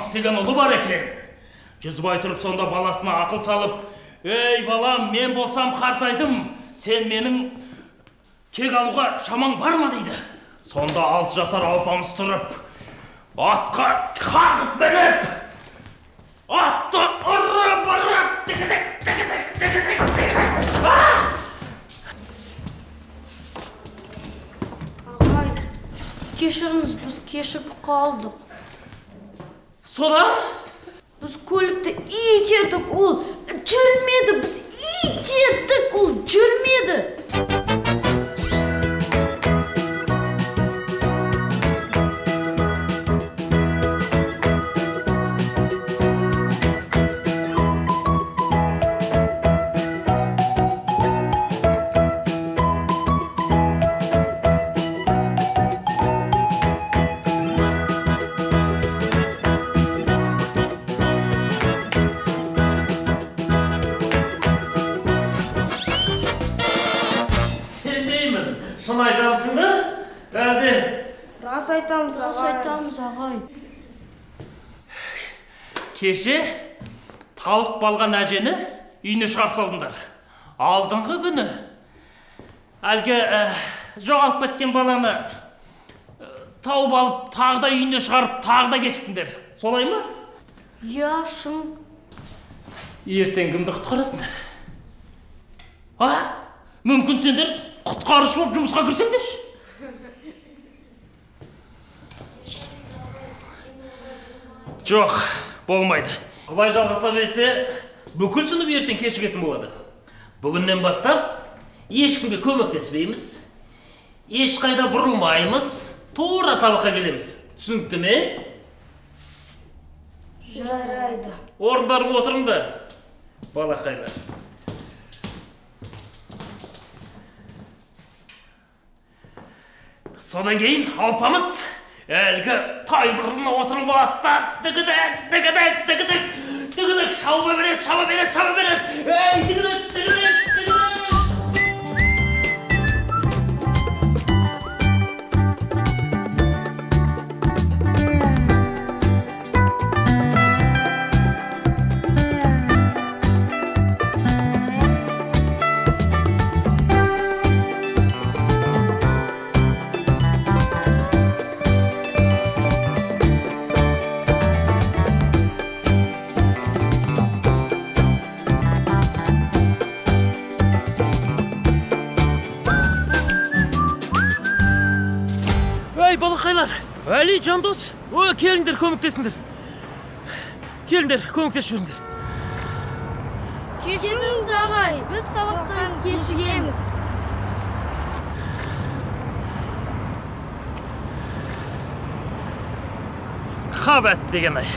Алпамыс деген ұлы бар екен. Жүзбай тұрып сонда баласына ақыл салып, «Ей балам, мен болсам қартайдым, сен менің кек алуға шамаң бар ма?» дейді. Сонда 6 жасар Алпамыс тұрып, атқа қағып мініп, атты ұрып, Ағай, кешіріңіз, біз кешігіп қалдық. Сода? Біз көлікті итердік, ол жүрмеді. Біз итердік, ол жүрмеді. Шын айтамысың да? Әлде? Рас айтамыз, ағай. Кеше тауық балған әжені үйіне шығарып салдыңдар. Алдыңғы күні әлгі жоғалып кеткен баланы тауып алып, тағы да үйіне шығарып, тағы да кешіктіңдер. Солай ма? Иә, шын. Ертең кімді құтқарасыңдар? Мүмкін сендер құтқарушы болып жұмысқа кірсеңдерші. Жоқ, болмайды. Бұлай жалғаса берсе, бүкіл сынып ертең кешігетін болады. Бүгіннен бастап ешкімге көмектеспейміз, ешқайда бұрылмаймыз, тура сабаққа келеміз. Түсінікті ме? Жарайды. Орындарыңа отырыңдар, балақайлар. Содан кейін Алпамыс әлгі тайбұрына отырып алады да, дігідік, шауба береді. Ей, дігідік. Балақайлар, Әли, Жандос, келіңдер, көмектесіңдер. Келіңдер, көмектесіп жүріңдер. Кешіріңіз, ағай, біз сабақтан кешігеміз. Қабат деген ай.